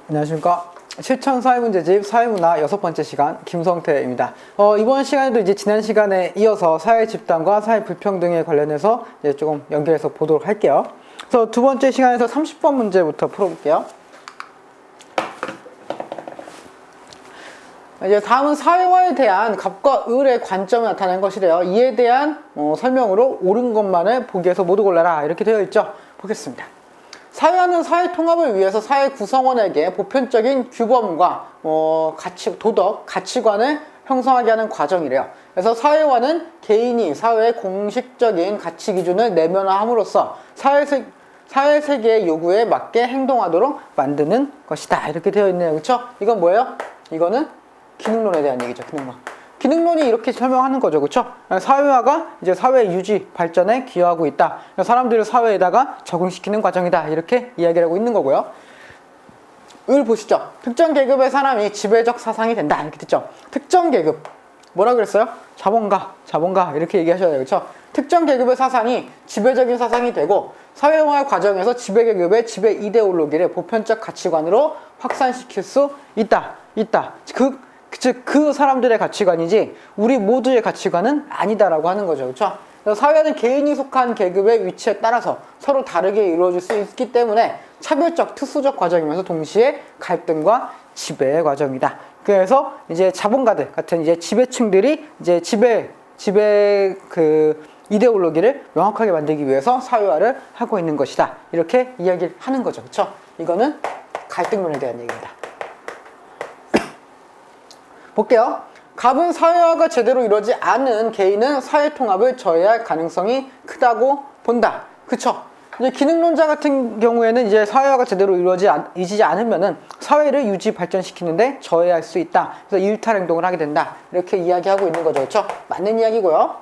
안녕하십니까. 실천 사회문제집 사회문화 6번째 시간 김성태입니다. 이번 시간에도 이제 지난 시간에 이어서 사회 집단과 사회 불평등에 관련해서 이제 조금 연결해서 보도록 할게요. 그래서 두 번째 시간에서 30번 문제부터 풀어볼게요. 이제 다음은 사회화에 대한 갑과 을의 관점을 나타낸 것이래요. 이에 대한 설명으로 옳은 것만을 보기에서 모두 골라라 이렇게 되어 있죠. 보겠습니다. 사회화는 사회 통합을 위해서 사회 구성원에게 보편적인 규범과 도덕, 가치관을 형성하게 하는 과정이래요. 그래서 사회화는 개인이 사회의 공식적인 가치 기준을 내면화함으로써 사회 세계의 요구에 맞게 행동하도록 만드는 것이다. 이렇게 되어 있네요. 그렇죠? 이건 뭐예요? 이거는 기능론에 대한 얘기죠. 기능론이 이렇게 설명하는 거죠. 그렇죠? 사회화가 이제 사회 유지, 발전에 기여하고 있다. 사람들을 사회에다가 적응시키는 과정이다. 이렇게 이야기를 하고 있는 거고요. 을 보시죠. 특정 계급의 사람이 지배적 사상이 된다. 이렇게 됐죠. 특정 계급. 뭐라 그랬어요? 자본가. 이렇게 얘기하셔야 돼요. 그렇죠? 특정 계급의 사상이 지배적인 사상이 되고 사회화 과정에서 지배계급의 지배 이데올로기를 보편적 가치관으로 확산시킬 수 있다. 즉 그 사람들의 가치관이지 우리 모두의 가치관은 아니다라고 하는 거죠. 그렇죠? 사회는 개인이 속한 계급의 위치에 따라서 서로 다르게 이루어질 수 있기 때문에 차별적, 특수적 과정이면서 동시에 갈등과 지배의 과정이다. 그래서 이제 자본가들 같은 이제 지배층들이 이제 지배 이데올로기를 명확하게 만들기 위해서 사회화를 하고 있는 것이다. 이렇게 이야기를 하는 거죠. 그렇죠? 이거는 갈등론에 대한 얘기입니다. 볼게요. 갑은 사회화가 제대로 이루어지지 않은 개인은 사회통합을 저해할 가능성이 크다고 본다. 그쵸? 이제 기능론자 같은 경우에는 이제 사회화가 제대로 이루어지지 않으면은 사회를 유지 발전시키는데 저해할 수 있다. 그래서 일탈 행동을 하게 된다. 이렇게 이야기하고 있는 거죠. 그쵸? 맞는 이야기고요.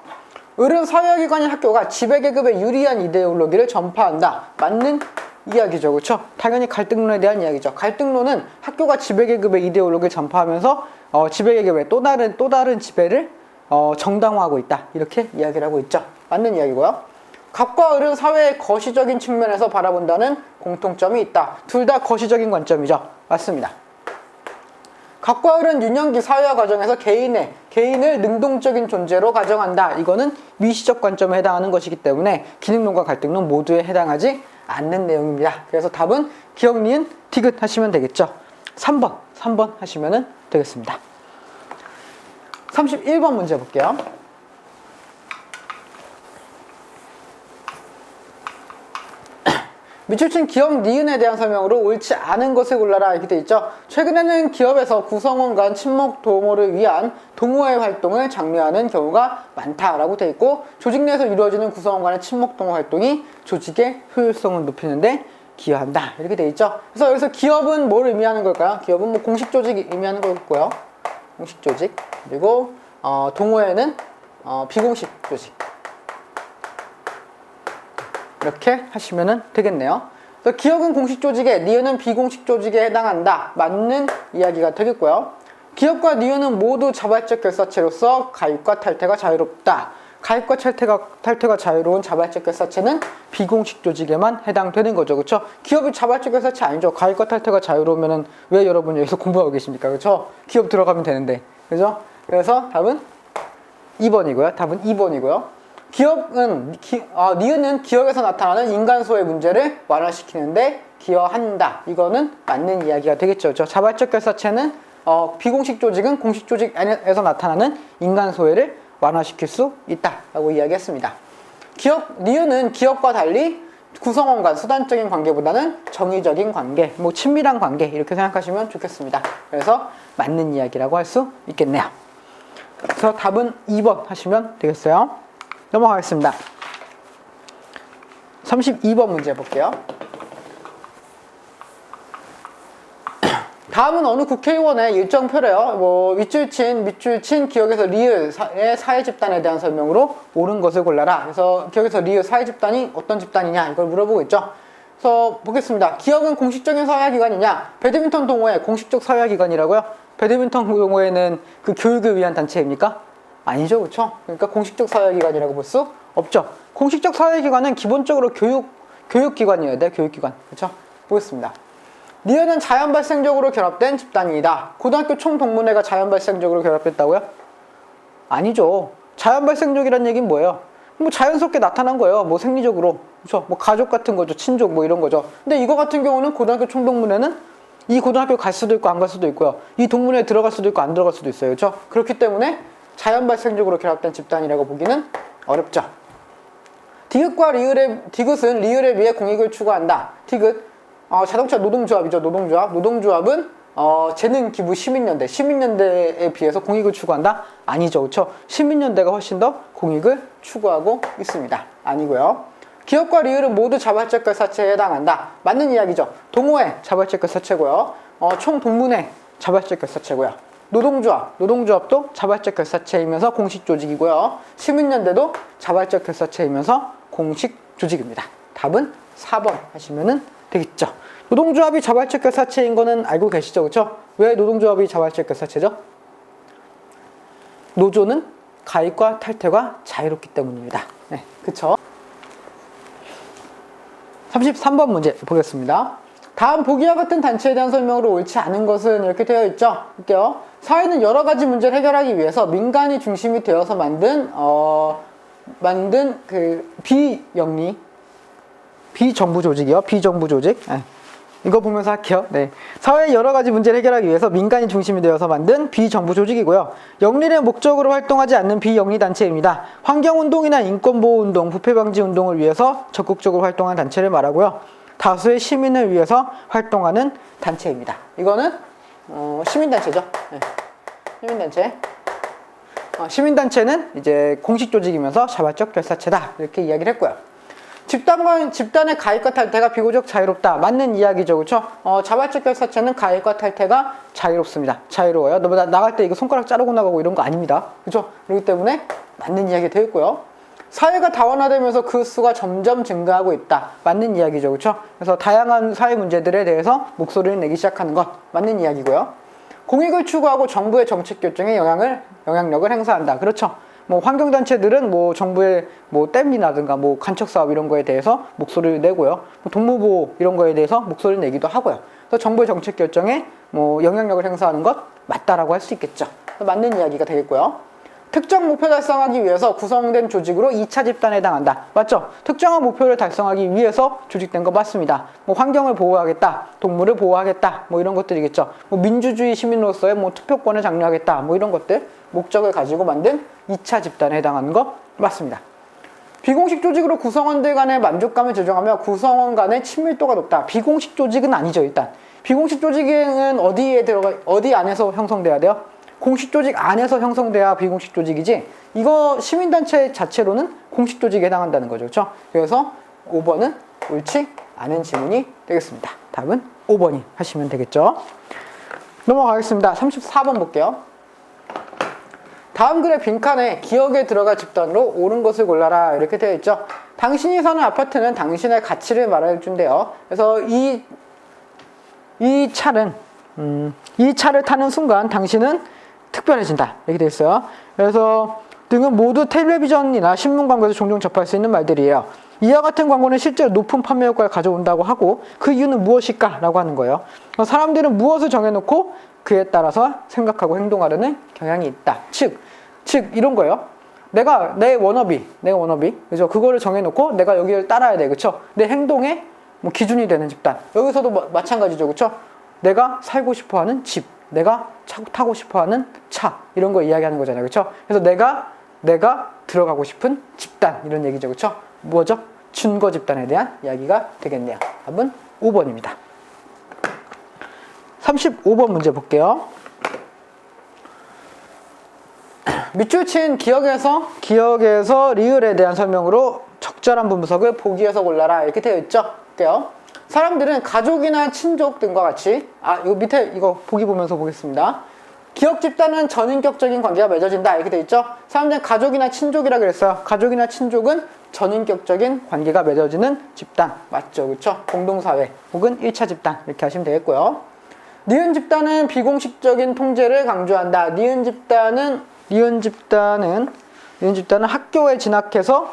을은 사회화기관인 학교가 지배계급에 유리한 이데올로기를 전파한다. 맞는 이야기죠. 그렇죠? 당연히 갈등론에 대한 이야기죠. 갈등론은 학교가 지배계급의 이데올로기를 전파하면서 지배계급의 또 다른 지배를 정당화하고 있다. 이렇게 이야기를 하고 있죠. 맞는 이야기고요. 갑과 을은 사회의 거시적인 측면에서 바라본다는 공통점이 있다. 둘 다 거시적인 관점이죠. 맞습니다. 갑과 을은 유년기 사회화 과정에서 개인을 능동적인 존재로 가정한다. 이거는 미시적 관점에 해당하는 것이기 때문에 기능론과 갈등론 모두에 해당하지 않는 내용입니다. 그래서 답은 기억, 니은, 디귿 하시면 되겠죠. 3번 하시면 되겠습니다. 31번 문제 볼게요. 밑줄친 기억, 니은에 대한 설명으로 옳지 않은 것을 골라라 이렇게 돼 있죠. 최근에는 기업에서 구성원 간 친목 도모를 위한 동호회 활동을 장려하는 경우가 많다라고 돼 있고 조직 내에서 이루어지는 구성원 간의 친목 동호 활동이 조직의 효율성을 높이는데 기여한다 이렇게 돼 있죠. 그래서 여기서 기업은 뭘 의미하는 걸까요? 기업은 공식 조직이 의미하는 거고요. 공식 조직. 그리고 동호회는 비공식 조직. 이렇게 하시면 되겠네요. 그래서 기업은 공식 조직에, 니은은 비공식 조직에 해당한다. 맞는 이야기가 되겠고요. 기업과 니은은 모두 자발적 결사체로서 가입과 탈퇴가 자유롭다. 가입과 탈퇴가 자유로운 자발적 결사체는 비공식 조직에만 해당되는 거죠. 그렇죠? 기업이 자발적 결사체 아니죠. 가입과 탈퇴가 자유로우면 왜 여러분 여기서 공부하고 계십니까? 그렇죠? 기업 들어가면 되는데. 그죠? 그래서 답은 2번이고요. 답은 2번이고요. 니은은 기업에서 나타나는 인간소의 문제를 완화시키는데 기여한다. 이거는 맞는 이야기가 되겠죠. 자발적 결사체는 비공식 조직은 공식 조직에서 나타나는 인간소외를 완화시킬 수 있다라고 이야기했습니다. 니은은 기업과 달리 구성원 간 수단적인 관계보다는 정의적인 관계, 친밀한 관계 이렇게 생각하시면 좋겠습니다. 그래서 맞는 이야기라고 할 수 있겠네요. 그래서 답은 2번 하시면 되겠어요. 넘어가겠습니다. 32번 문제 볼게요. 다음은 어느 국회의원의 일정표래요. 윗줄친, 밑줄친, 기억에서 리을의 사회집단에 대한 설명으로 옳은 것을 골라라. 그래서 기억에서 리을 사회집단이 어떤 집단이냐 이걸 물어보고 있죠. 그래서 보겠습니다. 기억은 공식적인 사회기관이냐? 배드민턴 동호회 공식적 사회기관이라고요? 배드민턴 동호회는 그 교육을 위한 단체입니까? 아니죠. 그렇죠? 그러니까 공식적 사회기관이라고 볼 수 없죠. 공식적 사회기관은 기본적으로 교육기관이어야 돼. 교육기관. 그렇죠? 보겠습니다. 니은은 자연 발생적으로 결합된 집단이다. 고등학교 총동문회가 자연 발생적으로 결합됐다고요? 아니죠. 자연 발생적이라는 얘기는 뭐예요? 뭐 자연스럽게 나타난 거예요. 뭐 생리적으로. 그렇죠? 뭐 가족 같은 거죠. 친족 뭐 이런 거죠. 근데 이거 같은 경우는 고등학교 총동문회는 이 고등학교 갈 수도 있고 안 갈 수도 있고요. 이 동문회에 들어갈 수도 있고 안 들어갈 수도 있어요. 그렇죠? 그렇기 때문에 자연 발생적으로 결합된 집단이라고 보기는 어렵죠. 디귿은 리을에 비해 공익을 추구한다. 디귿 자동차 노동조합이죠. 노동조합은 재능기부 시민연대에 비해서 공익을 추구한다? 아니죠. 그렇죠? 시민연대가 훨씬 더 공익을 추구하고 있습니다. 아니고요. 기업과 리을은 모두 자발적 결사체에 해당한다. 맞는 이야기죠. 동호회 자발적 결사체고요. 총동문회 자발적 결사체고요. 노동조합도 자발적 결사체이면서 공식 조직이고요. 시민연대도 자발적 결사체이면서 공식 조직입니다. 답은 4번 하시면 되겠죠. 노동조합이 자발적 결사체인 거는 알고 계시죠? 그렇죠? 왜 노동조합이 자발적 결사체죠? 노조는 가입과 탈퇴가 자유롭기 때문입니다. 네, 그렇죠? 33번 문제 보겠습니다. 다음 보기와 같은 단체에 대한 설명으로 옳지 않은 것은 이렇게 되어 있죠. 볼게요. 사회는 여러 가지 문제를 해결하기 위해서 민간이 중심이 되어서 만든 그 비정부 조직이요. 비정부 조직. 네. 이거 보면서 할게요. 네. 사회의 여러 가지 문제를 해결하기 위해서 민간이 중심이 되어서 만든 비정부 조직이고요. 영리의 목적으로 활동하지 않는 비영리 단체입니다. 환경운동이나 인권보호운동, 부패방지운동을 위해서 적극적으로 활동하는 단체를 말하고요. 다수의 시민을 위해서 활동하는 단체입니다. 이거는 시민단체죠. 네. 시민단체. 시민단체는 이제 공식 조직이면서 자발적 결사체다. 이렇게 이야기를 했고요. 집단의 가입과 탈퇴가 비교적 자유롭다. 맞는 이야기죠. 그렇죠? 자발적 결사체는 가입과 탈퇴가 자유롭습니다. 자유로워요. 너 나갈 때 이거 손가락 자르고 나가고 이런 거 아닙니다. 그렇죠? 그렇기 때문에 맞는 이야기가 되어 있고요. 사회가 다원화되면서 그 수가 점점 증가하고 있다. 맞는 이야기죠. 그렇죠? 그래서 다양한 사회 문제들에 대해서 목소리를 내기 시작하는 것. 맞는 이야기고요. 공익을 추구하고 정부의 정책 결정에 영향력을 행사한다. 그렇죠? 뭐 환경단체들은 뭐 정부의 뭐 댐이라든가 뭐 간척사업 이런 거에 대해서 목소리를 내고요. 뭐 동물보호 이런 거에 대해서 목소리를 내기도 하고요. 그래서 정부의 정책 결정에 뭐 영향력을 행사하는 것 맞다라고 할 수 있겠죠. 맞는 이야기가 되겠고요. 특정 목표 달성하기 위해서 구성된 조직으로 2차 집단에 해당한다. 맞죠? 특정한 목표를 달성하기 위해서 조직된 거 맞습니다. 뭐 환경을 보호하겠다, 동물을 보호하겠다, 뭐 이런 것들이겠죠. 뭐 민주주의 시민으로서의 뭐 투표권을 장려하겠다, 뭐 이런 것들 목적을 가지고 만든 2차 집단에 해당하는 거 맞습니다. 비공식 조직으로 구성원들 간의 만족감을 조정하며 구성원 간의 친밀도가 높다. 비공식 조직은 아니죠. 일단 비공식 조직은 어디 안에서 형성돼야 돼요? 공식 조직 안에서 형성돼야 비공식 조직이지, 이거 시민단체 자체로는 공식 조직에 해당한다는 거죠. 그렇죠? 그래서 5번은 옳지 않은 지문이 되겠습니다. 답은 5번이 하시면 되겠죠. 넘어가겠습니다. 34번 볼게요. 다음 글의 빈칸에 기억에 들어갈 집단으로 옳은 것을 골라라. 이렇게 되어 있죠. 당신이 사는 아파트는 당신의 가치를 말해 준대요. 그래서 이 차를 타는 순간 당신은 특별해진다. 이렇게 되어 있어요. 그래서 등은 모두 텔레비전이나 신문 광고에서 종종 접할 수 있는 말들이에요. 이와 같은 광고는 실제로 높은 판매 효과를 가져온다고 하고 그 이유는 무엇일까? 라고 하는 거예요. 사람들은 무엇을 정해놓고 그에 따라서 생각하고 행동하려는 경향이 있다. 즉 이런 거예요. 내 워너비, 그죠? 그거를 정해놓고 내가 여기를 따라야 돼, 그렇죠? 내 행동의 뭐 기준이 되는 집단. 여기서도 마찬가지죠, 그렇죠? 내가 살고 싶어하는 집, 내가 타고 싶어하는 차, 이런 거 이야기하는 거잖아요, 그렇죠? 그래서 내가 들어가고 싶은 집단, 이런 얘기죠, 그렇죠? 뭐죠? 준거 집단에 대한 이야기가 되겠네요. 답은 5번입니다. 35번 문제 볼게요. 밑줄 친 기억에서 리을에 대한 설명으로 적절한 분부석을 보기에서 골라라. 이렇게 되어 있죠. 볼게요. 사람들은 가족이나 친족 등과 같이 이거 밑에 이거 보기 보면서 보겠습니다. 기억 집단은 전인격적인 관계가 맺어진다. 이렇게 되어 있죠. 사람들은 가족이나 친족이라 그랬어요. 가족이나 친족은 전인격적인 관계가 맺어지는 집단. 맞죠? 그렇죠? 공동사회 혹은 1차 집단 이렇게 하시면 되겠고요. 니은 집단은 비공식적인 통제를 강조한다. 니은 집단은 학교에 진학해서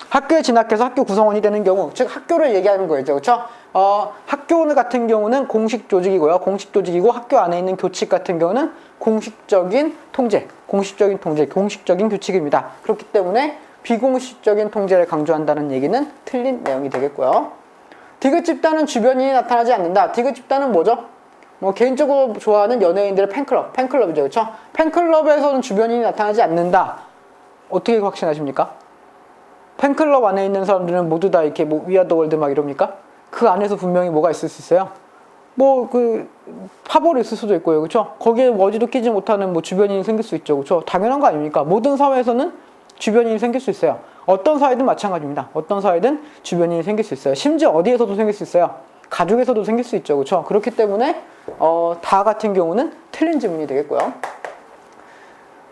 학교 구성원이 되는 경우, 즉 학교를 얘기하는 거죠. 그렇죠? 학교 같은 경우는 공식 조직이고요. 공식 조직이고 학교 안에 있는 교칙 같은 경우는 공식적인 통제, 공식적인 규칙입니다. 그렇기 때문에 비공식적인 통제를 강조한다는 얘기는 틀린 내용이 되겠고요. 디귿 집단은 주변인이 나타나지 않는다. 디귿 집단은 뭐죠? 뭐 개인적으로 좋아하는 연예인들의 팬클럽이죠. 그렇죠? 팬클럽에서는 주변인이 나타나지 않는다. 어떻게 확신하십니까? 팬클럽 안에 있는 사람들은 모두 다 이렇게 뭐 위아더 월드 막 이럽니까? 그 안에서 분명히 뭐가 있을 수 있어요? 뭐 그 파벌이 있을 수도 있고요. 그렇죠? 거기에 어디도 끼지 못하는 뭐 주변인이 생길 수 있죠. 그렇죠? 당연한 거 아닙니까? 모든 사회에서는 주변인이 생길 수 있어요. 어떤 사회든 마찬가지입니다. 어떤 사회든 주변인이 생길 수 있어요. 심지어 어디에서도 생길 수 있어요. 가족에서도 생길 수 있죠. 그렇죠? 그렇기 때문에 다 같은 경우는 틀린 지문이 되겠고요.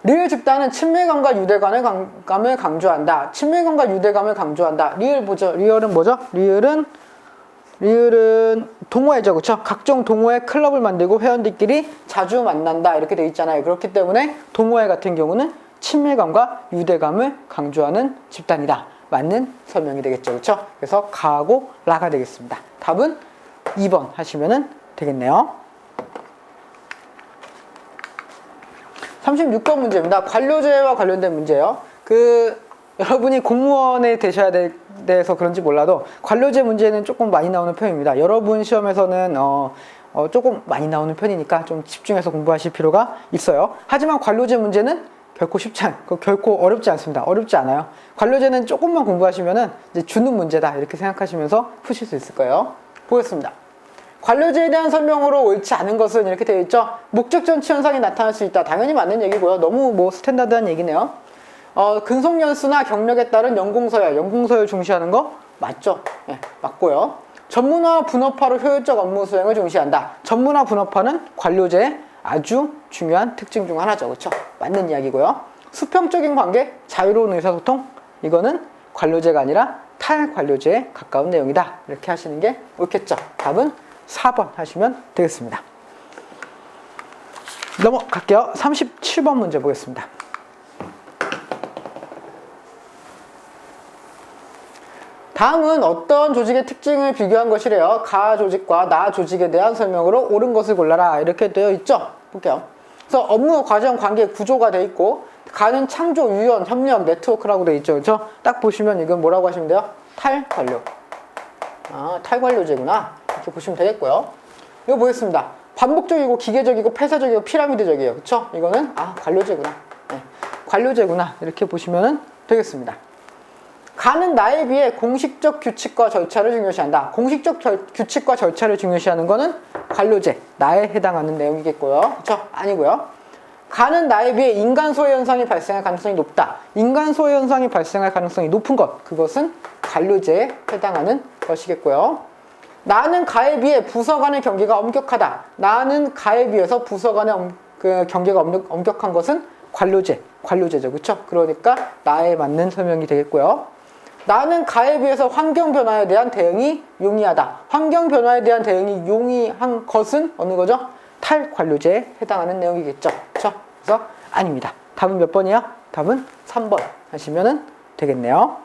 리을 집단은 친밀감과 유대감을 강조한다. 친밀감과 유대감을 강조한다. 리을은 뭐죠? 리을은 동호회죠. 그렇죠? 각종 동호회 클럽을 만들고 회원들끼리 자주 만난다. 이렇게 되어 있잖아요. 그렇기 때문에 동호회 같은 경우는 친밀감과 유대감을 강조하는 집단이다. 맞는 설명이 되겠죠. 그렇죠? 그래서 가하고 라가 되겠습니다. 답은 2번 하시면 되겠네요. 36번 문제입니다. 관료제와 관련된 문제예요. 여러분이 공무원에 되셔야 돼서 그런지 몰라도 관료제 문제는 조금 많이 나오는 편입니다. 여러분 시험에서는 조금 많이 나오는 편이니까 좀 집중해서 공부하실 필요가 있어요. 하지만 관료제 문제는 결코 어렵지 않습니다. 어렵지 않아요. 관료제는 조금만 공부하시면은 이제 주는 문제다 이렇게 생각하시면서 푸실 수 있을 거예요. 보겠습니다. 관료제에 대한 설명으로 옳지 않은 것은 이렇게 되어 있죠. 목적 전치 현상이 나타날 수 있다. 당연히 맞는 얘기고요. 너무 뭐 스탠다드한 얘기네요. 근속연수나 경력에 따른 연공서열 중시하는 거 맞죠? 네, 맞고요. 전문화 분업화로 효율적 업무 수행을 중시한다. 전문화 분업화는 관료제의 아주 중요한 특징 중 하나죠. 그렇죠? 맞는 이야기고요. 수평적인 관계, 자유로운 의사소통, 이거는 관료제가 아니라 탈관료제에 가까운 내용이다. 이렇게 하시는 게 옳겠죠. 답은 4번 하시면 되겠습니다. 넘어갈게요. 37번 문제 보겠습니다. 다음은 어떤 조직의 특징을 비교한 것이래요. 가 조직과 나 조직에 대한 설명으로 옳은 것을 골라라. 이렇게 되어 있죠. 볼게요. 그래서 업무, 과정, 관계, 구조가 되어 있고 가는 창조, 유연, 협력, 네트워크라고 되어 있죠. 그렇죠? 딱 보시면 이건 뭐라고 하시면 돼요? 탈관료. 탈관료제구나. 이렇게 보시면 되겠고요. 이거 보겠습니다. 반복적이고 기계적이고 폐쇄적이고 피라미드적이에요. 그렇죠? 이거는 관료제구나. 네. 관료제구나. 이렇게 보시면 되겠습니다. 가는 나에 비해 공식적 규칙과 절차를 중요시한다. 공식적 규칙과 절차를 중요시하는 거는 관료제, 나에 해당하는 내용이겠고요. 그렇죠? 아니고요. 가는 나에 비해 인간 소외 현상이 발생할 가능성이 높다. 인간 소외 현상이 발생할 가능성이 높은 것, 그것은 관료제에 해당하는 것이겠고요. 나는 가에 비해 부서 간의 경계가 엄격하다. 나는 가에 비해서 부서 간의 경계가 엄격한 것은 관료제죠. 그렇죠? 그러니까 나에 맞는 설명이 되겠고요. 나는 가에 비해서 환경 변화에 대한 대응이 용이하다. 환경 변화에 대한 대응이 용이한 것은 어느 거죠? 탈관료제에 해당하는 내용이겠죠. 그렇죠? 그래서 아닙니다. 답은 몇 번이야? 답은 3번 하시면 되겠네요.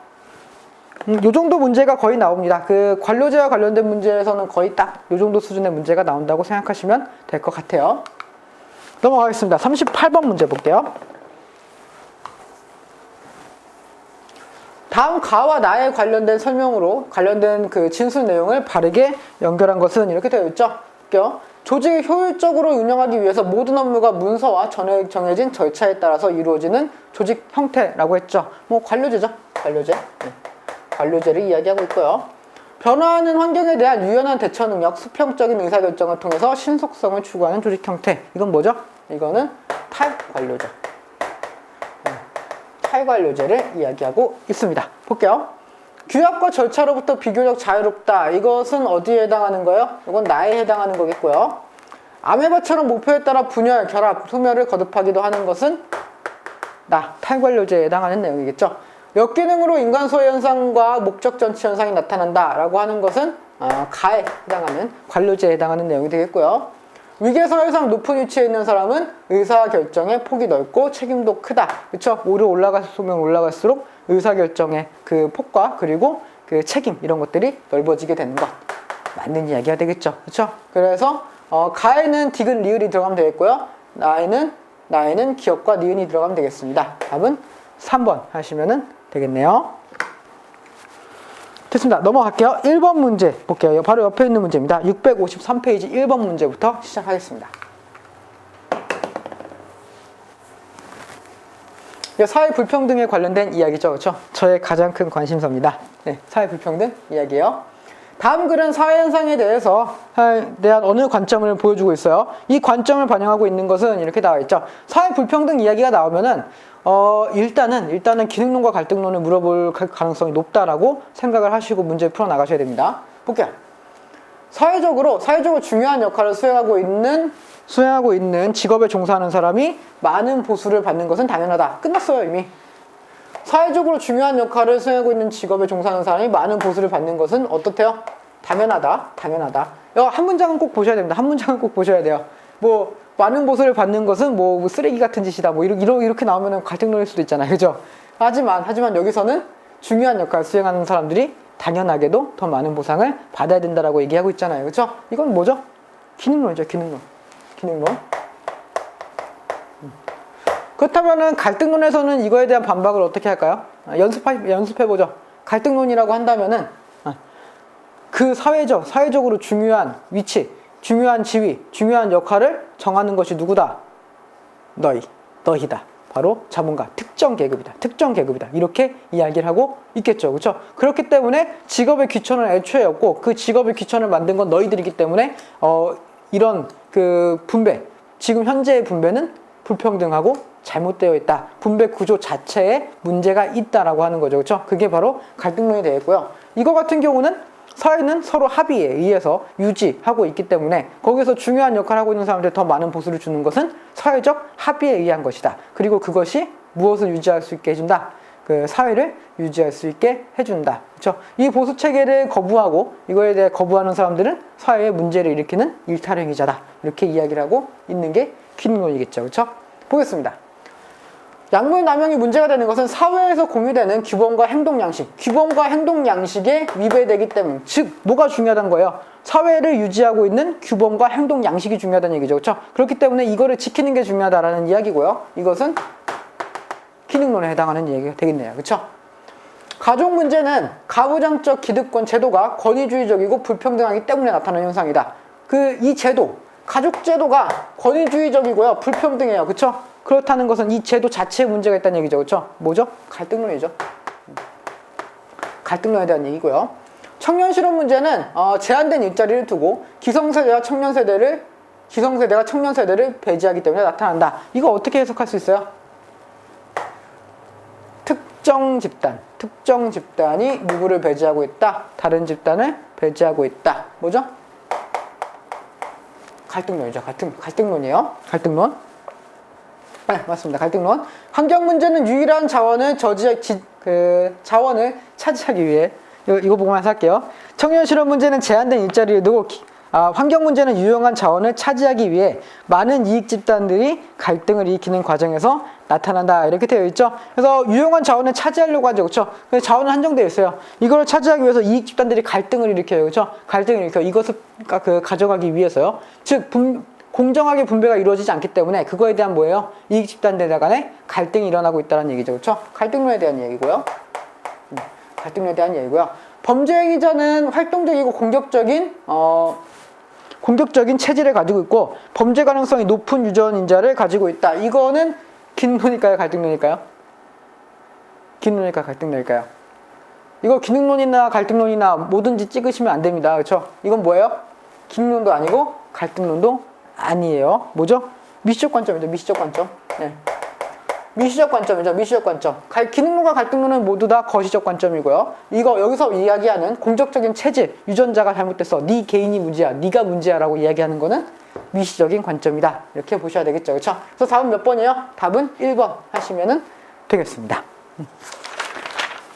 요 정도 문제가 거의 나옵니다. 관료제와 관련된 문제에서는 거의 딱 요 정도 수준의 문제가 나온다고 생각하시면 될 것 같아요. 넘어가겠습니다. 38번 문제 볼게요. 다음 가와 나에 관련된 설명으로 관련된 진술 내용을 바르게 연결한 것은 이렇게 되어 있죠. 조직을 효율적으로 운영하기 위해서 모든 업무가 문서와 정해진 절차에 따라서 이루어지는 조직 형태라고 했죠. 뭐 관료제죠. 관료제. 네. 관료제를 이야기하고 있고요. 변화하는 환경에 대한 유연한 대처 능력, 수평적인 의사결정을 통해서 신속성을 추구하는 조직 형태. 이건 뭐죠? 이거는 탈관료제. 탈관료제를 이야기하고 있습니다. 볼게요. 규약과 절차로부터 비교적 자유롭다. 이것은 어디에 해당하는 거예요? 이건 나에 해당하는 거겠고요. 아메바처럼 목표에 따라 분열, 결합, 소멸을 거듭하기도 하는 것은 탈관료제에 해당하는 내용이겠죠. 역기능으로 인간 소외 현상과 목적 전치 현상이 나타난다 라고 하는 것은 가에 해당하는 관료제에 해당하는 내용이 되겠고요. 위계서열상 높은 위치에 있는 사람은 의사결정의 폭이 넓고 책임도 크다. 그쵸? 오래 올라갈수록 의사결정의 폭과 그리고 책임 이런 것들이 넓어지게 되는 것. 맞는 이야기가 되겠죠. 그렇죠? 그래서 가에는 디귿 리을이 들어가면 되겠고요. 나에는 기역과 니은이 들어가면 되겠습니다. 답은 3번 하시면 되겠네요. 됐습니다. 넘어갈게요. 1번 문제 볼게요. 바로 옆에 있는 문제입니다. 653페이지 1번 문제부터 시작하겠습니다. 사회 불평등에 관련된 이야기죠. 그렇죠? 저의 가장 큰 관심사입니다. 네, 사회 불평등 이야기예요. 다음 글은 사회현상에 대한 어느 관점을 보여주고 있어요. 이 관점을 반영하고 있는 것은 이렇게 나와 있죠. 사회 불평등 이야기가 나오면은 일단은 기능론과 갈등론을 물어볼 가능성이 높다라고 생각을 하시고 문제 풀어 나가셔야 됩니다. 볼게요. 사회적으로 중요한 역할을 수행하고 있는 직업에 종사하는 사람이 많은 보수를 받는 것은 당연하다. 끝났어요, 이미. 사회적으로 중요한 역할을 수행하고 있는 직업에 종사하는 사람이 많은 보수를 받는 것은 어떻대요? 당연하다. 한 문장은 꼭 보셔야 됩니다. 한 문장은 꼭 보셔야 돼요. 많은 보수를 받는 것은 쓰레기 같은 짓이다. 이렇게 나오면 갈등론일 수도 있잖아요. 그죠? 하지만 여기서는 중요한 역할을 수행하는 사람들이 당연하게도 더 많은 보상을 받아야 된다라고 얘기하고 있잖아요. 그죠? 이건 뭐죠? 기능론이죠, 기능론. 그렇다면은 갈등론에서는 이거에 대한 반박을 어떻게 할까요? 연습해보죠. 갈등론이라고 한다면은 그 사회적으로 중요한 위치, 중요한 지위, 중요한 역할을 정하는 것이 누구다? 너희다. 바로 자본가, 특정 계급이다. 이렇게 이야기를 하고 있겠죠. 그렇죠? 그렇기 때문에 직업의 귀천은 애초에 없고 그 직업의 귀천을 만든 건 너희들이기 때문에 이런 그 분배, 지금 현재의 분배는 불평등하고 잘못되어 있다. 분배 구조 자체에 문제가 있다라고 하는 거죠. 그렇죠? 그게 바로 갈등론이 되겠고요. 이거 같은 경우는 사회는 서로 합의에 의해서 유지하고 있기 때문에 거기서 중요한 역할을 하고 있는 사람들이 더 많은 보수를 주는 것은 사회적 합의에 의한 것이다. 그리고 그것이 무엇을 유지할 수 있게 해준다? 그 사회를 유지할 수 있게 해준다. 그렇죠? 이 보수 체계를 거부하고 이거에 대해 거부하는 사람들은 사회에 문제를 일으키는 일탈행위자다. 이렇게 이야기를 하고 있는 게 기능론이겠죠. 그렇죠? 보겠습니다. 약물남용이 문제가 되는 것은 사회에서 공유되는 규범과 행동 양식에 위배되기 때문. 즉 뭐가 중요하다는 거예요? 사회를 유지하고 있는 규범과 행동 양식이 중요하다는 얘기죠. 그렇죠? 그렇기 때문에 이거를 지키는 게 중요하다라는 이야기고요. 이것은 기능론에 해당하는 얘기가 되겠네요. 그렇죠? 가족 문제는 가부장적 기득권 제도가 권위주의적이고 불평등하기 때문에 나타나는 현상이다. 이 제도, 가족 제도가 권위주의적이고요. 불평등해요. 그렇죠? 그렇다는 것은 이 제도 자체에 문제가 있다는 얘기죠. 그렇죠? 뭐죠? 갈등론이죠. 갈등론에 대한 얘기고요. 청년 실업 문제는 제한된 일자리를 두고 기성세대가 청년 세대를 배제하기 때문에 나타난다. 이거 어떻게 해석할 수 있어요? 특정 집단이 누구를 배제하고 있다? 다른 집단을 배제하고 있다. 뭐죠? 갈등론이죠. 갈등론이에요. 갈등론. 네, 맞습니다. 갈등론. 환경 문제는 유일한 자원을 차지하기 위해 이거 보고만 할게요. 청년 실업 문제는 제한된 일자리를 두고 환경 문제는 유용한 자원을 차지하기 위해 많은 이익 집단들이 갈등을 일으키는 과정에서 나타난다. 이렇게 되어 있죠. 그래서 유용한 자원을 차지하려고 하죠. 그렇죠? 근데 자원은 한정되어 있어요. 이걸 차지하기 위해서 이익 집단들이 갈등을 일으켜요. 그렇죠? 갈등을 일으켜 이것을 가져가기 위해서요. 즉 공정하게 분배가 이루어지지 않기 때문에 그거에 대한 뭐예요? 이익 집단들 간에 갈등이 일어나고 있다는 얘기죠. 그렇죠? 갈등론에 대한 얘기고요. 갈등론에 대한 얘기고요. 범죄 행위자는 활동적이고 공격적인 체질을 가지고 있고 범죄 가능성이 높은 유전인자를 가지고 있다. 이거는 기능론일까요? 갈등론일까요? 기능론일까요? 갈등론일까요? 이거 기능론이나 갈등론이나 뭐든지 찍으시면 안 됩니다. 그렇죠? 이건 뭐예요? 기능론도 아니고 갈등론도 아니에요. 뭐죠? 미시적 관점이죠. 미시적 관점. 네. 미시적 관점이죠. 미시적 관점. 기능론과 갈등론은 모두 다 거시적 관점이고요. 여기서 이야기하는 공적적인 체질, 유전자가 잘못됐어. 네 개인이 문제야. 네가 문제야라고 이야기하는 거는 미시적인 관점이다. 이렇게 보셔야 되겠죠. 그렇죠? 그래서 답은 몇 번이에요? 답은 1번 하시면은 되겠습니다.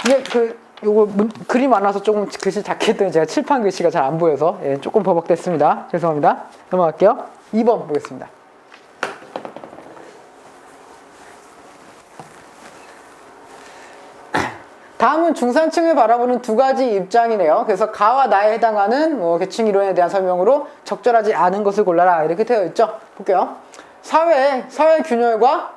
이게 요거 그림 안 와서 조금 글씨 작게 했더니 제가 칠판 글씨가 잘 안 보여서 조금 버벅댔습니다. 죄송합니다. 넘어갈게요. 2번 보겠습니다. 다음은 중산층을 바라보는 두 가지 입장이네요. 그래서 가와 나에 해당하는 계층 이론에 대한 설명으로 적절하지 않은 것을 골라라 이렇게 되어 있죠. 볼게요. 사회 균열과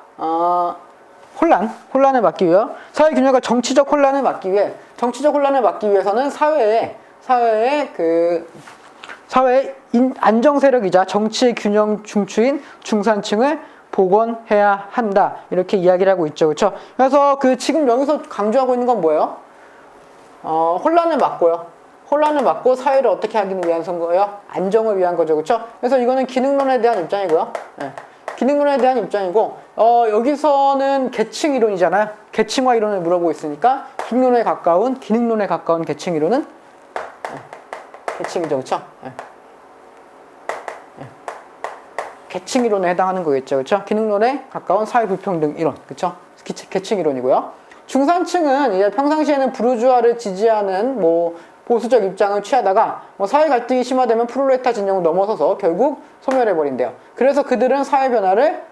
혼란을 막기 위해 사회 균열과 정치적 혼란을 막기 위해서는 사회의 안정 세력이자 정치의 균형 중추인 중산층을 복원해야 한다. 이렇게 이야기를 하고 있죠. 그렇죠? 그래서 지금 여기서 강조하고 있는 건 뭐예요? 혼란을 막고 사회를 어떻게 하기 위한 거예요? 안정을 위한 거죠. 그렇죠? 그래서 이거는 기능론에 대한 입장이고요. 네. 기능론에 대한 입장이고 여기서는 계층 이론이잖아요. 계층화 이론을 물어보고 있으니까 기능론에 가까운 계층 이론은 계층이죠. 그렇죠? 네. 계층 이론에 해당하는 거겠죠. 그렇죠? 기능론에 가까운 사회 불평등 이론. 그렇죠? 계층 이론이고요. 중산층은 이제 평상시에는 부르주아를 지지하는 보수적 입장을 취하다가 사회 갈등이 심화되면 프롤레타 진영을 넘어서서 결국 소멸해 버린대요. 그래서 그들은 사회 변화를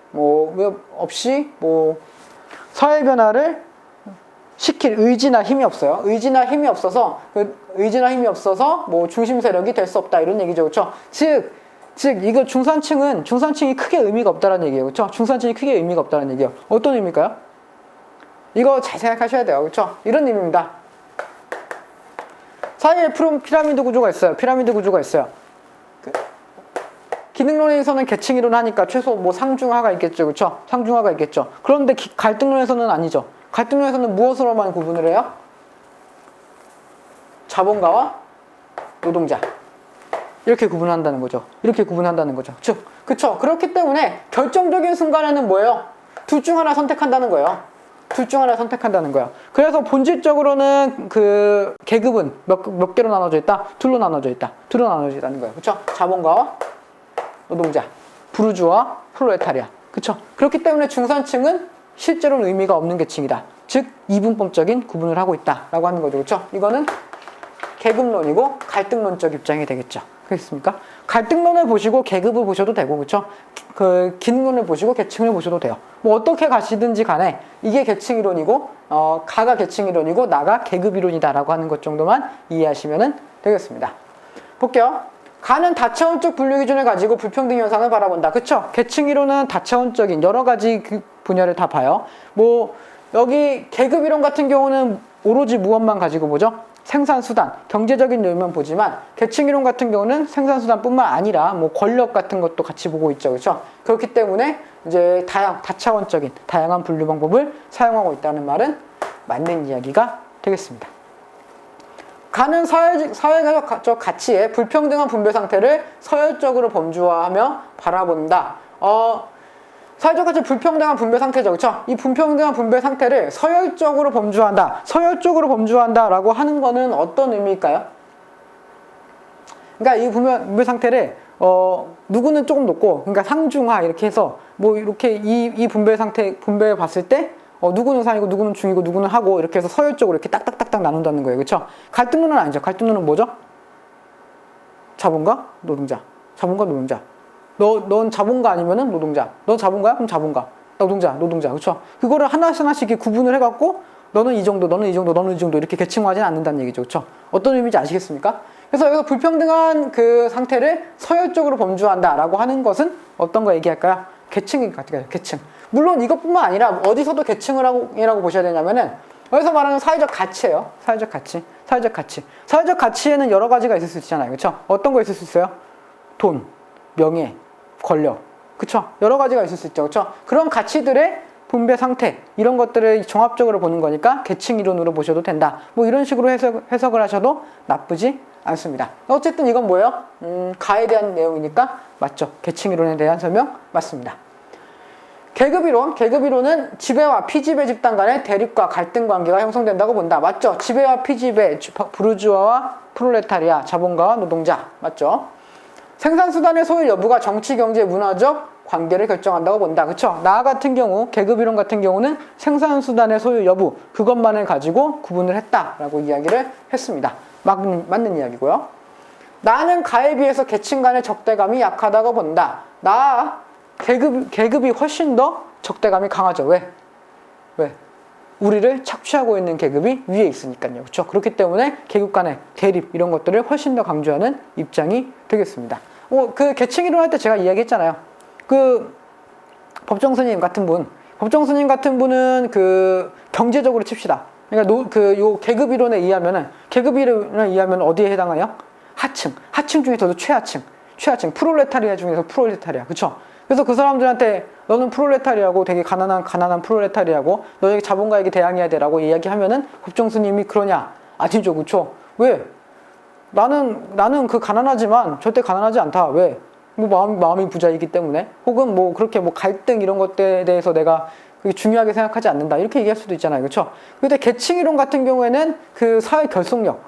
사회 변화를 시킬 의지나 힘이 없어요. 의지나 힘이 없어서 중심 세력이 될 수 없다 이런 얘기죠. 그렇죠? 즉 이거 중산층이 크게 의미가 없다는 얘기예요. 그렇죠? 중산층이 크게 의미가 없다는 얘기예요. 어떤 의미일까요? 이거 잘 생각하셔야 돼요. 그렇죠? 이런 의미입니다. 사이에 피라미드 구조가 있어요. 기능론에서는 계층 이론 하니까 최소 상중하가 있겠죠. 그렇죠? 상중하가 있겠죠. 그런데 갈등론에서는 아니죠. 갈등론에서는 무엇으로만 구분을 해요? 자본가와 노동자. 이렇게 구분한다는 거죠. 그쵸? 그렇기 때문에 결정적인 순간에는 뭐예요? 둘 중 하나 선택한다는 거예요. 그래서 본질적으로는 계급은 몇 개로 나눠져 있다? 둘로 나눠져 있다는 거예요. 그쵸? 자본가와 노동자, 부르주아와 프롤레타리아. 그쵸? 그렇기 때문에 중산층은 실제로는 의미가 없는 계층이다. 즉, 이분법적인 구분을 하고 있다라고 하는 거죠. 그쵸? 이거는 계급론이고 갈등론적 입장이 되겠죠. 그렇습니까? 갈등론을 보시고 계급을 보셔도 되고, 그쵸? 기능론을 보시고 계층을 보셔도 돼요. 어떻게 가시든지 간에 이게 계층 이론이고, 가가 계층 이론이고, 나가 계급 이론이다라고 하는 것 정도만 이해하시면 되겠습니다. 볼게요. 가는 다차원적 분류 기준을 가지고 불평등 현상을 바라본다. 그쵸? 계층 이론은 다차원적인 여러 가지 분야를 다 봐요. 여기 계급 이론 같은 경우는 오로지 무엇만 가지고 보죠? 생산수단, 경제적인 요인만 보지만 계층 이론 같은 경우는 생산수단뿐만 아니라 권력 같은 것도 같이 보고 있죠. 그렇죠? 그렇기 때문에 이제 다차원적인 다양한 분류 방법을 사용하고 있다는 말은 맞는 이야기가 되겠습니다. 가는 사회적 가치의 불평등한 분배 상태를 서열적으로 범주화하며 바라본다. 사회적 가치 불평등한 분배 상태죠. 그렇죠? 이 불평등한 분배 상태를 서열적으로 범주화한다라고 하는 거는 어떤 의미일까요? 그러니까 이 분배 상태를 누구는 조금 높고, 그러니까 상중하 이렇게 해서 이렇게 이 분배 봤을 때 누구는 상이고 누구는 중이고 누구는 하고 이렇게 해서 서열적으로 이렇게 딱딱딱딱 나눈다는 거예요. 그렇죠? 갈등론은 아니죠. 갈등론은 뭐죠? 자본가, 노동자. 넌 자본가 아니면은 노동자. 넌 자본가야? 그럼 자본가. 노동자. 그렇죠? 그거를 하나씩 이렇게 구분을 해갖고 너는 이 정도 이렇게 계층화하지는 않는다는 얘기죠. 그렇죠? 어떤 의미인지 아시겠습니까? 그래서 여기서 불평등한 상태를 서열적으로 범주한다라고 하는 것은 어떤 거 얘기할까요? 계층인 것 같아요. 계층. 물론 이것뿐만 아니라 어디서도 계층이라고 보셔야 되냐면은 여기서 말하는 사회적 가치예요. 사회적 가치에는 여러 가지가 있을 수 있잖아요. 그렇죠? 어떤 거 있을 수 있어요? 돈, 명예, 권력. 그쵸? 여러 가지가 있을 수 있죠. 그쵸? 그런 가치들의 분배 상태, 이런 것들을 종합적으로 보는 거니까 계층 이론으로 보셔도 된다. 이런 식으로 해석을 하셔도 나쁘지 않습니다. 어쨌든 이건 뭐예요? 가에 대한 내용이니까 맞죠? 계층 이론에 대한 설명 맞습니다. 계급이론은 지배와 피지배 집단 간의 대립과 갈등 관계가 형성된다고 본다. 맞죠? 지배와 피지배, 부르주아와 프롤레타리아, 자본가와 노동자. 맞죠? 생산수단의 소유 여부가 정치, 경제, 문화적 관계를 결정한다고 본다. 그쵸? 나 같은 경우, 계급이론 같은 경우는 생산수단의 소유 여부, 그것만을 가지고 구분을 했다라고 이야기를 했습니다. 맞는 이야기고요. 나는 가에 비해서 계층 간의 적대감이 약하다고 본다. 계급이 훨씬 더 적대감이 강하죠. 왜? 우리를 착취하고 있는 계급이 위에 있으니까요. 그렇죠? 그렇기 때문에 계급 간의 대립 이런 것들을 훨씬 더 강조하는 입장이 되겠습니다. 그 계층 이론할 때 제가 이야기했잖아요. 그 법정 스님 같은 분은 그 경제적으로 칩시다. 그러니까 요 계급 이론에 의하면 어디에 해당해요? 하층 중에서도 최하층 프롤레타리아 중에서 프롤레타리아. 그쵸? 그래서 그 사람들한테 너는 프롤레타리아고 되게 가난한 프롤레타리아고 너에게 자본가에게 대항해야 돼라고 이야기하면은 법정 스님이 그러냐? 아니죠. 그쵸? 왜? 나는 그 가난하지만 절대 가난하지 않다. 왜? 뭐 마음이 부자이기 때문에, 혹은 뭐 그렇게 뭐 갈등 이런 것들에 대해서 내가 그게 중요하게 생각하지 않는다. 이렇게 얘기할 수도 있잖아요. 그렇죠? 근데 계층 이론 같은 경우에는 그 사회 결속력,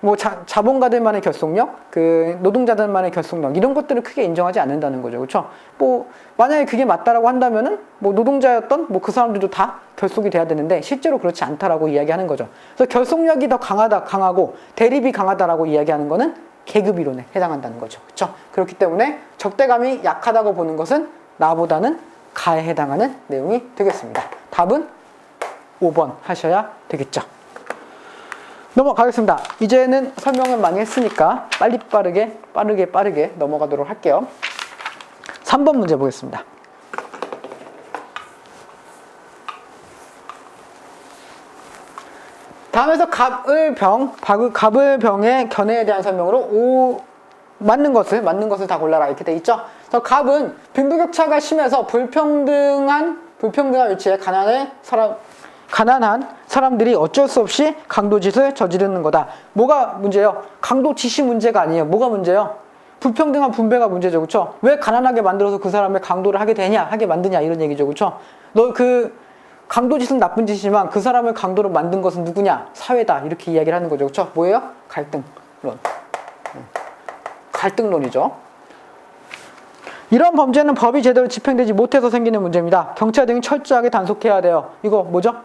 뭐 자본가들만의 결속력, 그 노동자들만의 결속력 이런 것들을 크게 인정하지 않는다는 거죠. 그렇죠? 뭐 만약에 그게 맞다라고 한다면은 뭐 노동자였던 뭐 그 사람들도 다 결속이 돼야 되는데 실제로 그렇지 않다라고 이야기하는 거죠. 그래서 결속력이 더 강하고 대립이 강하다라고 이야기하는 거는 계급 이론에 해당한다는 거죠. 그렇죠? 그렇기 때문에 적대감이 약하다고 보는 것은 나보다는 가에 해당하는 내용이 되겠습니다. 답은 5번 하셔야 되겠죠. 넘어가겠습니다. 이제는 설명을 많이 했으니까 빠르게 넘어가도록 할게요. 3번 문제 보겠습니다. 다음에서 갑을병의 견해에 대한 설명으로 맞는 것을 다 골라라 이렇게 돼 있죠. 그래서 갑은 빈부격차가 심해서 불평등한 위치에 가난한 사람들이 어쩔 수 없이 강도짓을 저지르는 거다. 뭐가 문제예요? 강도짓이 문제가 아니에요. 뭐가 문제예요? 불평등한 분배가 문제죠. 그렇죠? 왜 가난하게 만들어서 그 사람을 강도를 하게 만드냐 이런 얘기죠. 그렇죠? 너 그 강도짓은 나쁜 짓이지만 그 사람을 강도로 만든 것은 누구냐? 사회다. 이렇게 이야기를 하는 거죠. 그렇죠? 뭐예요? 갈등론이죠. 이런 범죄는 법이 제대로 집행되지 못해서 생기는 문제입니다. 경찰 등이 철저하게 단속해야 돼요. 이거 뭐죠?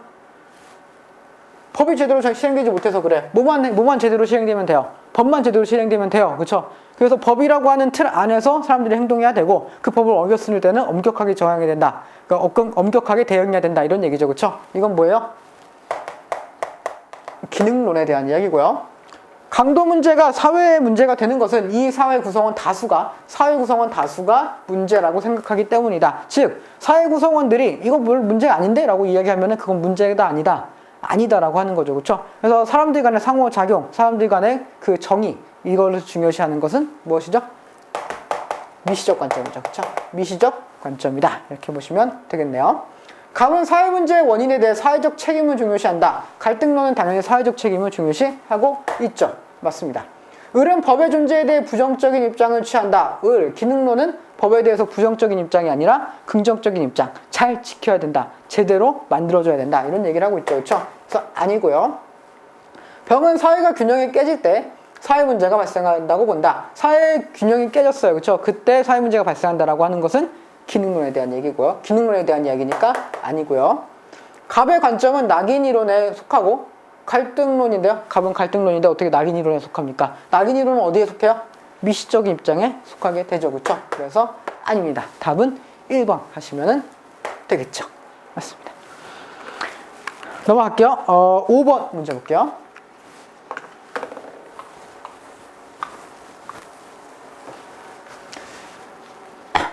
법이 제대로 시행되지 못해서 그래. 뭐만 제대로 시행되면 돼요. 법만 제대로 시행되면 돼요. 그렇죠? 그래서 법이라고 하는 틀 안에서 사람들이 행동해야 되고 그 법을 어겼을 때는 엄격하게 저항해야 된다. 그러니까 엄격하게 대응해야 된다. 이런 얘기죠. 그렇죠? 이건 뭐예요? 기능론에 대한 이야기고요. 강도 문제가 사회의 문제가 되는 것은 이 사회 구성원 다수가 문제라고 생각하기 때문이다. 즉 사회 구성원들이 이거 뭘 문제가 아닌데? 라고 이야기하면 그건 문제가 아니다라고 하는 거죠. 그렇죠? 그래서 사람들 간의 상호작용, 사람들 간의 그 정의 이거를 중요시하는 것은 무엇이죠? 미시적 관점이죠. 그렇죠? 미시적 관점이다. 이렇게 보시면 되겠네요. 갑은 사회 문제의 원인에 대해 사회적 책임을 중요시한다. 갈등론은 당연히 사회적 책임을 중요시하고 있죠. 맞습니다. 을은 법의 존재에 대해 부정적인 입장을 취한다. 기능론은 법에 대해서 부정적인 입장이 아니라 긍정적인 입장. 잘 지켜야 된다. 제대로 만들어줘야 된다. 이런 얘기를 하고 있죠. 그렇죠? 그래서 아니고요. 병은 사회가 균형이 깨질 때 사회 문제가 발생한다고 본다. 사회 균형이 깨졌어요. 그렇죠? 그때 사회 문제가 발생한다라고 하는 것은 기능론에 대한 얘기고요. 기능론에 대한 이야기니까 아니고요. 갑의 관점은 낙인 이론에 속하고 갈등론인데요. 갑은 갈등론인데 어떻게 낙인 이론에 속합니까? 낙인 이론은 어디에 속해요? 미시적인 입장에 속하게 되죠. 그렇죠? 그래서 아닙니다. 답은 1번 하시면 되겠죠. 맞습니다. 넘어갈게요. 5번 문제 볼게요.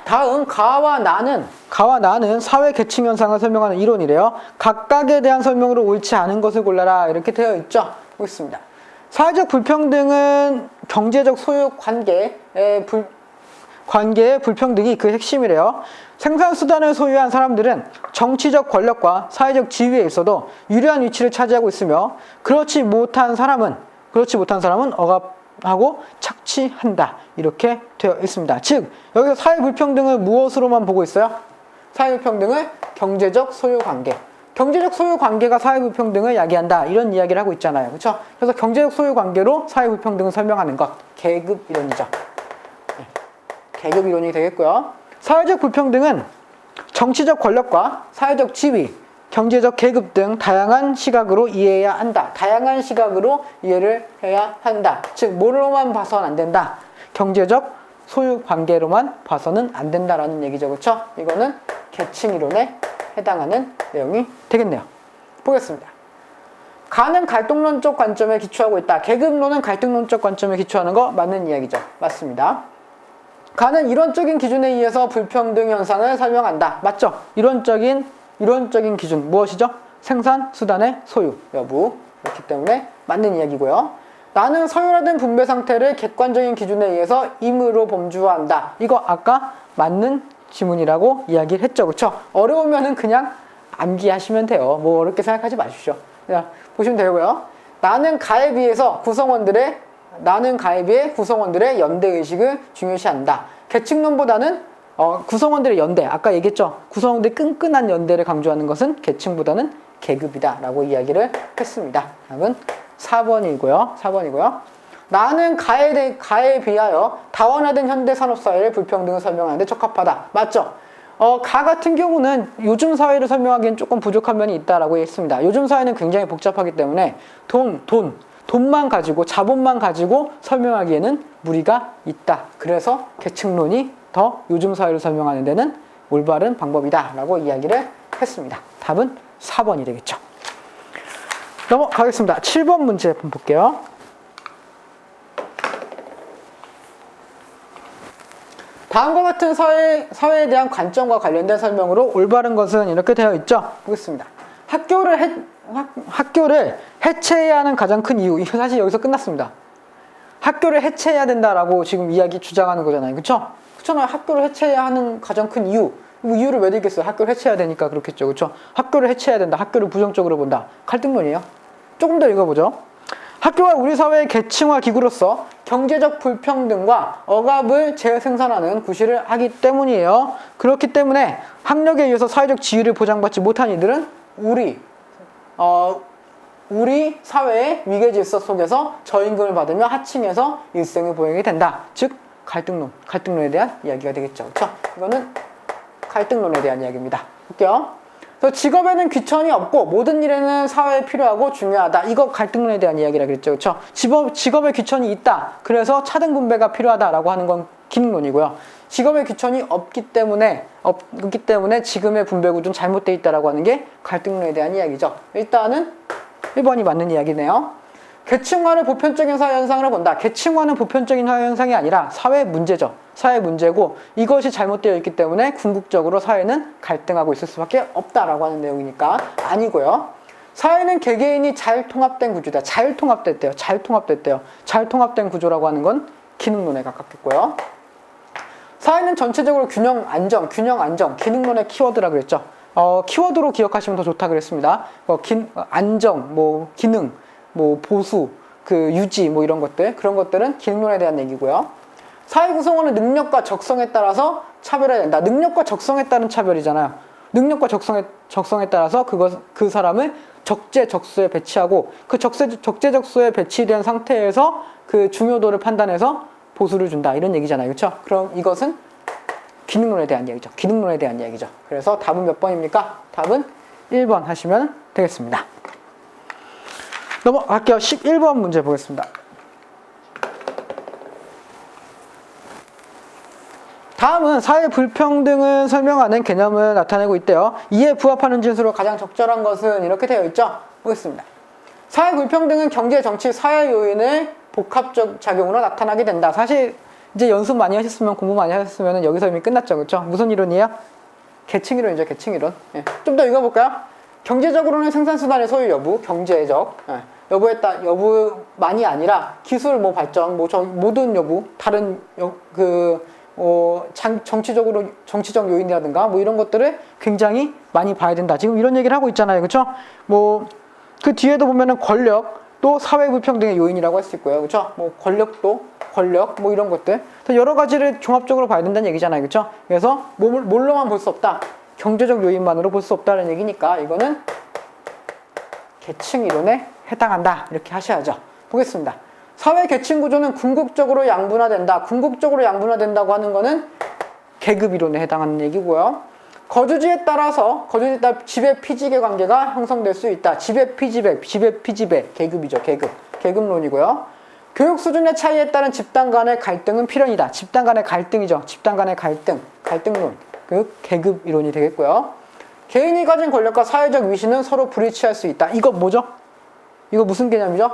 다음 가와 나는 사회 계층 현상을 설명하는 이론이래요. 각각에 대한 설명으로 옳지 않은 것을 골라라 이렇게 되어 있죠. 보겠습니다. 사회적 불평등은 경제적 소유 관계의 불평등이 그 핵심이래요. 생산수단을 소유한 사람들은 정치적 권력과 사회적 지위에 있어도 유리한 위치를 차지하고 있으며 그렇지 못한 사람은 억압하고 착취한다. 이렇게 되어 있습니다. 즉 여기서 사회불평등을 무엇으로만 보고 있어요? 사회불평등을 경제적 소유관계. 경제적 소유관계가 사회불평등을 야기한다. 이런 이야기를 하고 있잖아요. 그렇죠? 그래서 경제적 소유관계로 사회불평등을 설명하는 것. 계급이론이죠. 계급이론이 되겠고요. 사회적 불평등은 정치적 권력과 사회적 지위, 경제적 계급 등 다양한 시각으로 이해해야 한다. 다양한 시각으로 이해를 해야 한다. 즉 뭐로만 봐서는 안 된다. 경제적 소유 관계로만 봐서는 안 된다라는 얘기죠. 그렇죠? 이거는 계층 이론에 해당하는 내용이 되겠네요. 보겠습니다. 가는 갈등론적 관점에 기초하고 있다. 계급론은 갈등론적 관점에 기초하는 거 맞는 이야기죠. 맞습니다. 가는 이론적인 기준에 의해서 불평등 현상을 설명한다. 맞죠? 이론적인 기준 무엇이죠? 생산 수단의 소유 여부. 그렇기 때문에 맞는 이야기고요. 나는 서열화된 분배 상태를 객관적인 기준에 의해서 임의로 범주화한다. 이거 아까 맞는 지문이라고 이야기를 했죠. 그렇죠? 어려우면은 그냥 암기하시면 돼요. 뭐 어렵게 생각하지 마십시오. 그냥 보시면 되고요. 나는 가에 비해 구성원들의 연대의식을 중요시한다. 계층론보다는 구성원들의 연대, 아까 얘기했죠. 구성원들의 끈끈한 연대를 강조하는 것은 계층보다는 계급이다 라고 이야기를 했습니다. 답은 4번이고요. 나는 가에 비하여 다원화된 현대 산업사회의 불평등을 설명하는 데 적합하다. 맞죠? 가 같은 경우는 요즘 사회를 설명하기엔 조금 부족한 면이 있다라고 했습니다. 요즘 사회는 굉장히 복잡하기 때문에 돈만 가지고, 자본만 가지고 설명하기에는 무리가 있다. 그래서 계층론이 더 요즘 사회를 설명하는 데는 올바른 방법이다 라고 이야기를 했습니다. 답은 4번이 되겠죠. 넘어가겠습니다. 7번 문제 한번 볼게요. 다음과 같은 사회에 대한 관점과 관련된 설명으로 올바른 것은 이렇게 되어 있죠. 보겠습니다. 학교를 해체해야 하는 가장 큰 이유. 이거 사실 여기서 끝났습니다. 학교를 해체해야 된다라고 지금 이야기 주장하는 거잖아요. 그쵸? 그렇잖아요. 학교를 해체해야 하는 가장 큰 이유. 이유를 왜 들겠어요? 학교를 해체해야 되니까 그렇겠죠. 그쵸? 학교를 해체해야 된다. 학교를 부정적으로 본다. 갈등론이에요. 조금 더 읽어보죠. 학교가 우리 사회의 계층화 기구로서 경제적 불평등과 억압을 재생산하는 구실을 하기 때문이에요. 그렇기 때문에 학력에 의해서 사회적 지위를 보장받지 못한 이들은 우리 사회의 위계질서 속에서 저임금을 받으며 하층에서 일생을 보행이 된다. 즉 갈등론에 대한 이야기가 되겠죠. 그렇죠? 이거는 갈등론에 대한 이야기입니다. 볼게요. 그래서 직업에는 귀천이 없고 모든 일에는 사회에 필요하고 중요하다. 이거 갈등론에 대한 이야기라 그랬죠. 그렇죠? 직업에 귀천이 있다. 그래서 차등 분배가 필요하다라고 하는 건 기능론이고요. 직업에 귀천이 없기 때문에 지금의 분배 구조는 잘못되어 있다라고 하는 게 갈등론에 대한 이야기죠. 일단은 1번이 맞는 이야기네요. 계층화를 보편적인 사회 현상으로 본다. 계층화는 보편적인 사회 현상이 아니라 사회 문제죠. 사회 문제고 이것이 잘못되어 있기 때문에 궁극적으로 사회는 갈등하고 있을 수밖에 없다라고 하는 내용이니까 아니고요. 사회는 개개인이 잘 통합된 구조다. 잘 통합됐대요. 잘 통합된 구조라고 하는 건 기능론에 가깝겠고요. 사회는 전체적으로 균형 안정, 기능론의 키워드라 그랬죠. 키워드로 기억하시면 더 좋다 그랬습니다. 안정, 기능, 보수, 유지, 이런 것들, 그런 것들은 기능론에 대한 얘기고요. 사회 구성원의 능력과 적성에 따라서 차별해야 된다. 능력과 적성에 따른 차별이잖아요. 능력과 적성에 따라서 그 사람을 적재적소에 배치하고 그 적재적소에 배치된 상태에서 그 중요도를 판단해서 보수를 준다. 이런 얘기잖아요. 그렇죠? 그럼 이것은 기능론에 대한 이야기죠. 그래서 답은 몇 번입니까? 답은 1번 하시면 되겠습니다. 넘어갈게요. 11번 문제 보겠습니다. 다음은 사회 불평등을 설명하는 개념을 나타내고 있대요. 이에 부합하는 진수로 가장 적절한 것은 이렇게 되어 있죠. 보겠습니다. 사회 불평등은 경제, 정치, 사회 요인의 복합적 작용으로 나타나게 된다. 사실 이제 연습 많이 하셨으면 공부 많이 하셨으면 여기서 이미 끝났죠. 그렇죠? 무슨 이론이에요? 계층이론이죠. 계층이론. 예. 좀 더 읽어볼까요? 경제적으로는 생산수단의 소유 여부, 경제적 여부만이 아니라 기술 발전, 모든 여부, 다른 정치적 요인이라든가 이런 것들을 굉장히 많이 봐야 된다. 지금 이런 얘기를 하고 있잖아요. 그렇죠? 그 뒤에도 보면은 권력도 사회 불평등의 요인이라고 할 수 있고요. 그렇죠? 권력 이런 것들. 여러 가지를 종합적으로 봐야 된다는 얘기잖아요. 그렇죠? 그래서 뭘로만 볼 수 없다. 경제적 요인만으로 볼 수 없다는 얘기니까 이거는 계층 이론에 해당한다. 이렇게 하셔야죠. 보겠습니다. 사회 계층 구조는 궁극적으로 양분화된다. 궁극적으로 양분화된다고 하는 거는 계급 이론에 해당하는 얘기고요. 거주지에 따라 지배 피지배 관계가 형성될 수 있다. 지배 피지배, 계급이죠. 계급론이고요. 교육 수준의 차이에 따른 집단 간의 갈등은 필연이다. 집단 간의 갈등이죠. 집단 간의 갈등론. 계급 이론이 되겠고요. 개인이 가진 권력과 사회적 위신은 서로 불일치할 수 있다. 이거 뭐죠? 이거 무슨 개념이죠?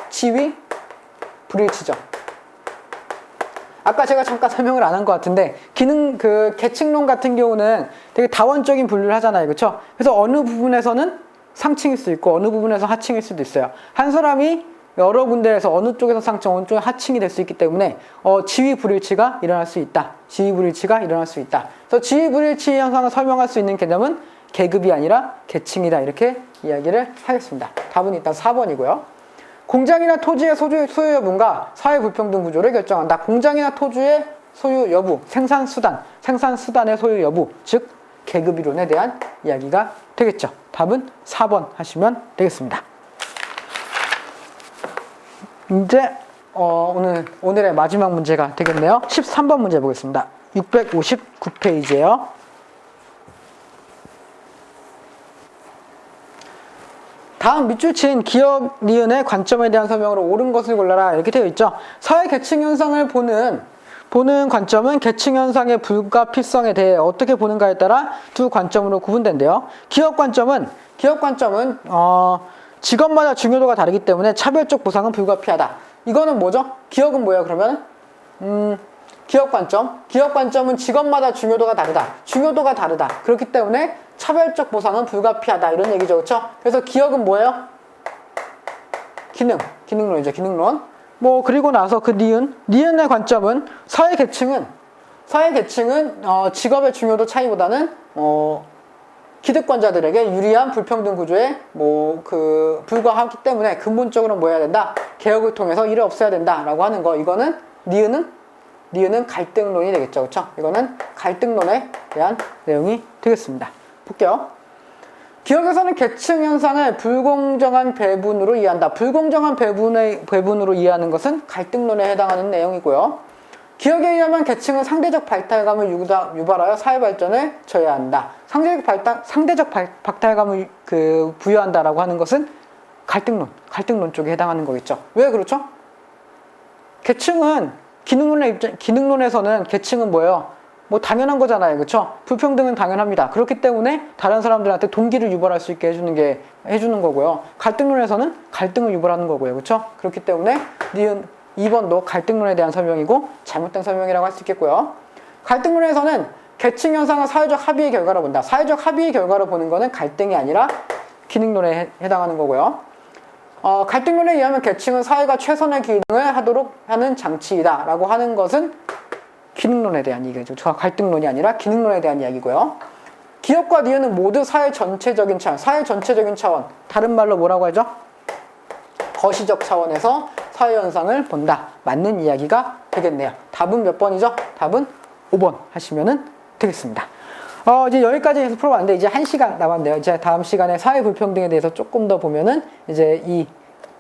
지위 불일치죠. 아까 제가 잠깐 설명을 안 한 것 같은데 계층론 같은 경우는 되게 다원적인 분류를 하잖아요. 그렇죠? 그래서 어느 부분에서는 상층일 수 있고 어느 부분에서 하층일 수도 있어요. 한 사람이 여러 군데에서 어느 쪽에서 상층, 어느 쪽에 하층이 될 수 있기 때문에 지위 불일치가 일어날 수 있다. 지위 불일치가 일어날 수 있다. 그래서 지위 불일치 현상을 설명할 수 있는 개념은 계급이 아니라 계층이다. 이렇게 이야기를 하겠습니다. 답은 일단 4번이고요. 공장이나 토지의 소유 여부가 사회 불평등 구조를 결정한다. 공장이나 토지의 소유 여부, 생산수단의 소유 여부, 즉 계급 이론에 대한 이야기가 되겠죠. 답은 4번 하시면 되겠습니다. 이제 오늘의 마지막 문제가 되겠네요. 13번 문제 보겠습니다. 659페이지예요. 다음 밑줄 친 기억, 니은의 관점에 대한 설명으로 옳은 것을 골라라 이렇게 되어 있죠. 사회 계층 현상을 보는 관점은 계층 현상의 불가피성에 대해 어떻게 보는가에 따라 두 관점으로 구분된대요. 기억 관점은 직업마다 중요도가 다르기 때문에 차별적 보상은 불가피하다. 이거는 뭐죠? 기억은 뭐예요, 그러면? 기억 관점은 직업마다 중요도가 다르다. 그렇기 때문에 차별적 보상은 불가피하다. 이런 얘기죠. 그렇죠? 그래서 기억은 뭐예요? 기능론이죠. 기능론. 그리고 나서 그 니은의 관점은 사회 계층은 직업의 중요도 차이보다는 기득권자들에게 유리한 불평등 구조에 불과하기 때문에 근본적으로 뭐 해야 된다? 개혁을 통해서 이를 없애야 된다라고 하는 거. 이거는 니은은 갈등론이 되겠죠. 그렇죠? 이거는 갈등론에 대한 내용이 되겠습니다. 볼게요. 기억에서는 계층 현상을 불공정한 배분으로 이해한다. 불공정한 배분으로 이해하는 것은 갈등론에 해당하는 내용이고요. 기억에 의하면 계층은 상대적 박탈감을 유발하여 사회 발전을 저해한다. 상대적 박탈감을 부여한다라고 하는 것은 갈등론 쪽에 해당하는 거겠죠. 왜 그렇죠? 계층은 기능론에서는 계층은 뭐예요? 당연한 거잖아요. 그렇죠? 불평등은 당연합니다. 그렇기 때문에 다른 사람들한테 동기를 유발할 수 있게 해주는 거고요. 갈등론에서는 갈등을 유발하는 거고요. 그렇죠? 그렇기 때문에 2번도 갈등론에 대한 설명이고 잘못된 설명이라고 할 수 있겠고요. 갈등론에서는 계층 현상은 사회적 합의의 결과로 본다. 사회적 합의의 결과로 보는 거는 갈등이 아니라 기능론에 해당하는 거고요. 갈등론에 의하면 계층은 사회가 최선의 기능을 하도록 하는 장치이다 라고 하는 것은 기능론에 대한 얘기죠. 갈등론이 아니라 기능론에 대한 이야기고요. 기억과 니은은 모두 사회 전체적인 차원, 다른 말로 뭐라고 하죠? 거시적 차원에서 사회 현상을 본다. 맞는 이야기가 되겠네요. 답은 몇 번이죠? 답은 5번 하시면 되겠습니다. 이제 여기까지 해서 풀어봤는데 이제 1시간 남았네요. 이제 다음 시간에 사회 불평등에 대해서 조금 더 보면은 이제 이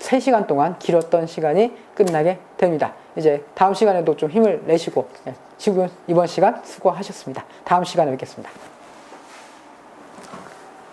3시간 동안 길었던 시간이 끝나게 됩니다. 이제 다음 시간에도 좀 힘을 내시고 지금 이번 시간 수고하셨습니다. 다음 시간에 뵙겠습니다.